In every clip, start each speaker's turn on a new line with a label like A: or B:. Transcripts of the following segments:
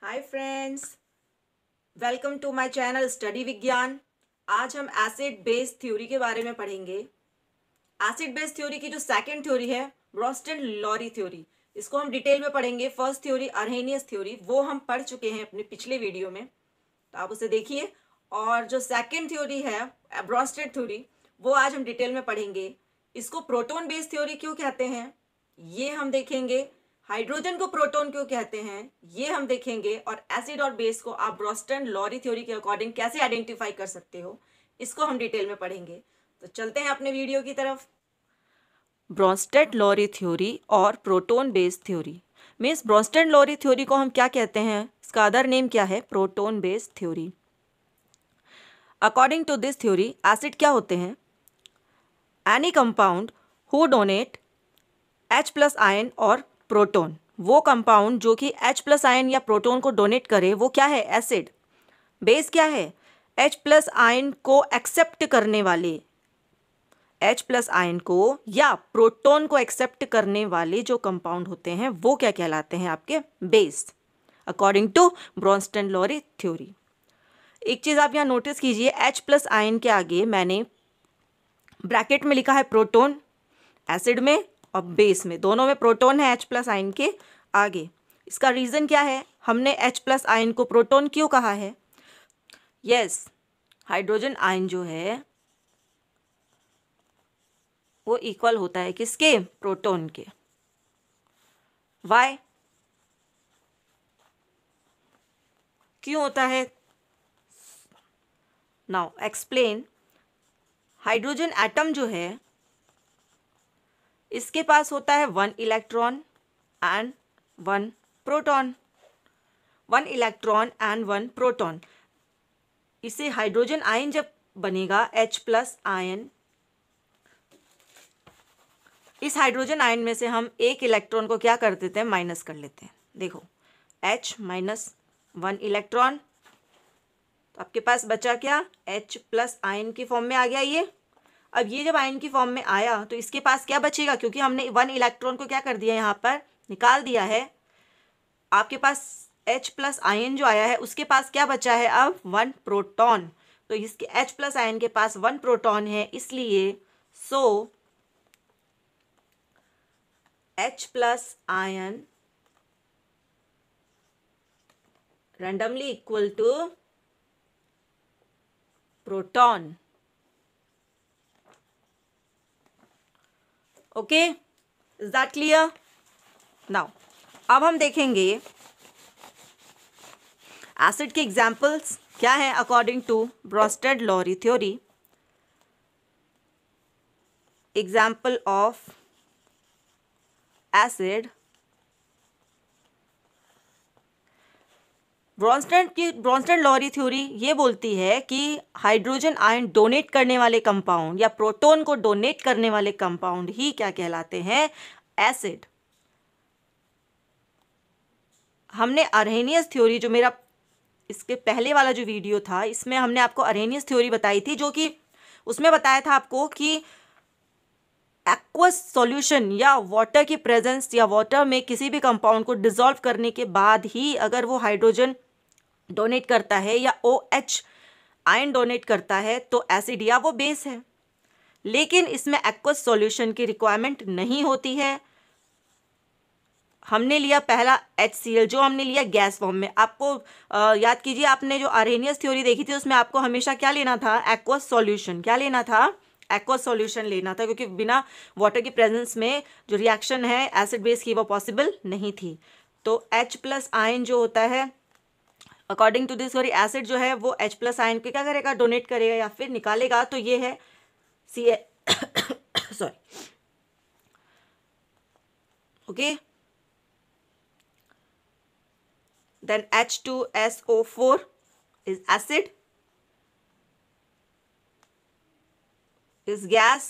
A: Hi friends, welcome to my channel Study Vigyan. आज हम acid base theory के बारे में पढ़ेंगे। एसिड बेस थ्योरी की जो सेकंड थ्योरी है ब्रोस्टेड-लॉरी थ्योरी, इसको हम डिटेल में पढ़ेंगे। फर्स्ट थ्योरी अर्हेनियस थ्योरी वो हम पढ़ चुके हैं अपने पिछले वीडियो में, तो आप उसे देखिए। और जो सेकंड थ्योरी है ब्रोस्टेड थ्योरी, वो आज हम डिटेल में पढ़ेंगे। इसको प्रोटोन बेस थ्योरी क्यों कहते हैं ये हम देखेंगे। हाइड्रोजन को प्रोटोन क्यों कहते हैं ये हम देखेंगे। और एसिड और बेस को आप ब्रोस्टेड-लॉरी थ्योरी के अकॉर्डिंग कैसे आइडेंटिफाई कर सकते हो, इसको हम डिटेल में पढ़ेंगे। तो चलते हैं अपने वीडियो की तरफ। ब्रोस्टेड-लॉरी थ्योरी और proton base theory means Bronsted-lorry theory को हम क्या कहते हैं, इसका अदर नेम क्या है, proton base theory. According to this theory acid क्या होते हैं, any compound who donate H plus ion और प्रोटोन, वो कंपाउंड जो कि H प्लस आयन या प्रोटोन को डोनेट करे वो क्या है, एसिड। बेस क्या है, H प्लस आयन को एक्सेप्ट करने वाले, H प्लस आयन को या प्रोटोन को एक्सेप्ट करने वाले जो कंपाउंड होते हैं वो क्या कहलाते हैं, आपके base, according to Bronsted Lowry theory. एक चीज़ आप यहाँ नोटिस कीजिए, H प्लस आयन के आगे मैंने ब्रैकेट में लिखा है प्रोटोन, एसिड में और बेस में, दोनों में प्रोटोन है H प्लस आयन के आगे। इसका रीज़न क्या है, हमने H प्लस आयन को प्रोटोन क्यों कहा है। यस, हाइड्रोजन आयन जो है वो इक्वल होता है किसके, प्रोटोन के। वाई, क्यों होता है, नाउ एक्सप्लेन। हाइड्रोजन एटम जो है इसके पास होता है 1 electron and 1 proton, 1 electron and 1 proton. इसे हाइड्रोजन आयन जब बनेगा H प्लस आयन, इस हाइड्रोजन आयन में से हम एक इलेक्ट्रॉन को क्या कर देते हैं, माइनस कर लेते हैं। देखो H माइनस 1 इलेक्ट्रॉन, तो आपके पास बचा क्या, H प्लस आयन की फॉर्म में आ गया ये। अब ये जब आयन की फॉर्म में आया तो इसके पास क्या बचेगा, क्योंकि हमने 1 इलेक्ट्रॉन को क्या कर दिया, यहाँ पर निकाल दिया है। आपके पास H प्लस आयन जो आया है उसके पास क्या बचा है, अब 1 प्रोटॉन। तो इसके H प्लस आयन के पास 1 प्रोटॉन है, इसलिए so H plus ion randomly equal to proton. Okay, is that clear. Now अब हम देखेंगे एसिड के एग्जाम्पल्स क्या है according to Bronsted Lowry theory. Example of acid, Bronsted Lowry theory ये बोलती है कि हाइड्रोजन आयन डोनेट करने वाले कंपाउंड या प्रोटॉन को डोनेट करने वाले कंपाउंड ही क्या कहलाते हैं, एसिड। हमने अर्हेनियस थ्योरी, जो मेरा इसके पहले वाला जो वीडियो था इसमें हमने आपको अर्हेनियस थ्योरी बताई थी, जो कि उसमें बताया था आपको कि एक्वस सॉल्यूशन या वाटर की प्रेजेंस या वाटर में किसी भी कंपाउंड को डिसॉल्व करने के बाद ही अगर वो हाइड्रोजन डोनेट करता है या OH आयन डोनेट करता है तो एसिड या वो बेस है। लेकिन इसमें एक्वस सॉल्यूशन की रिक्वायरमेंट नहीं होती है। हमने लिया पहला HCl, जो हमने लिया गैस फॉर्म में। आपको याद कीजिए, आपने जो अर्हेनियस थ्योरी देखी थी उसमें आपको हमेशा क्या लेना था, एक्वस सॉल्यूशन। क्या लेना था, एक्वस सॉल्यूशन लेना था, क्योंकि बिना वाटर की प्रेजेंस में जो रिएक्शन है एसिड बेस की वो पॉसिबल नहीं थी। तो H प्लस आयन जो होता है according to this theory, acid जो है वो H प्लस आयन को क्या करेगा, डोनेट करेगा या फिर निकालेगा। तो ये है sorry, okay. Then H2SO4 is acid, is gas,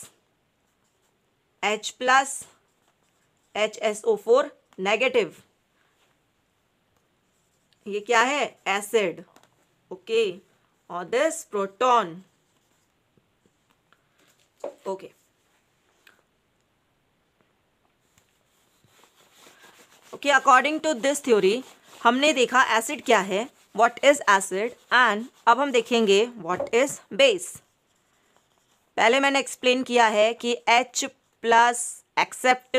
A: H plus HSO4 negative, ये क्या है, एसिड, ओके। और this proton, okay. Okay, according to this theory, हमने देखा एसिड क्या है, व्हाट इज एसिड, एंड अब हम देखेंगे व्हाट इज बेस। पहले मैंने एक्सप्लेन किया है कि H प्लस एक्सेप्ट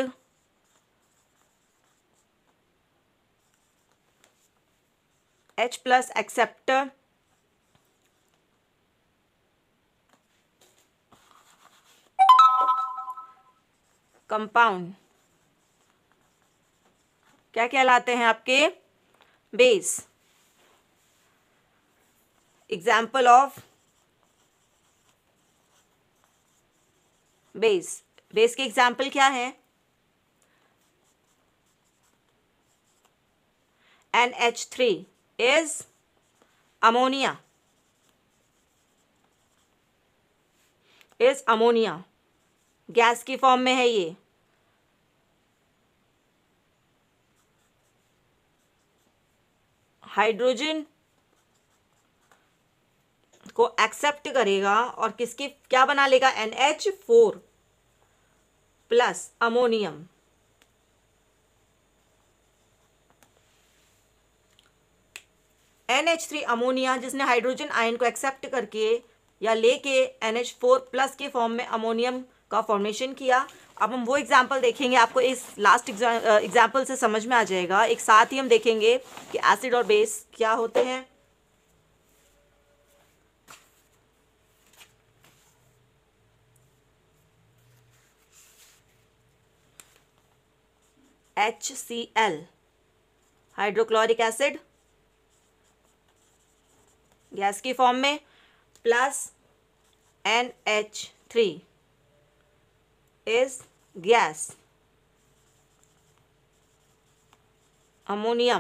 A: कंपाउंड क्या कहलाते हैं आपके, base. Example of base, base के एग्जाम्पल क्या है, NH3 इज अमोनिया, गैस की फॉर्म में है ये। हाइड्रोजन को एक्सेप्ट करेगा और किसकी क्या बना लेगा, NH4 plus ammonium. NH3 ammonia जिसने हाइड्रोजन आयन को एक्सेप्ट करके या लेके NH4 प्लस के फॉर्म में अमोनियम का फॉर्मेशन किया। अब हम वो एग्जाम्पल देखेंगे, आपको इस लास्ट एग्जाम्पल से समझ में आ जाएगा। एक साथ ही हम देखेंगे कि एसिड और बेस क्या होते हैं। HCl हाइड्रोक्लोरिक एसिड गैस की फॉर्म में, plus NH3 is gas, ammonia.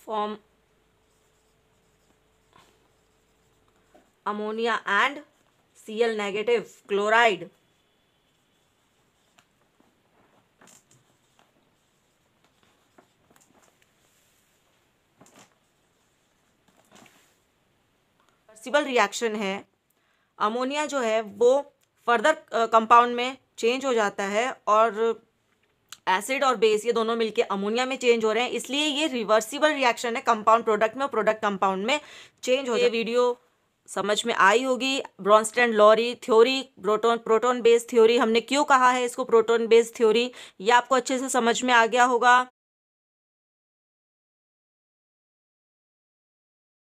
A: Form ammonia and Cl negative chloride। Reversible reaction है। अमोनिया जो है वो फर्दर कंपाउंड में चेंज हो जाता है और एसिड और बेस ये दोनों मिलके अमोनिया में चेंज हो रहे हैं, इसलिए ये रिवर्सिबल रिएक्शन है। कंपाउंड प्रोडक्ट में, प्रोडक्ट कंपाउंड में चेंज हो जाए। ये वीडियो समझ में आई होगी। Bronsted-lorry theory, proton base theory, हमने क्यों कहा है इसको प्रोटोन बेस थ्योरी, ये आपको अच्छे से समझ में आ गया होगा।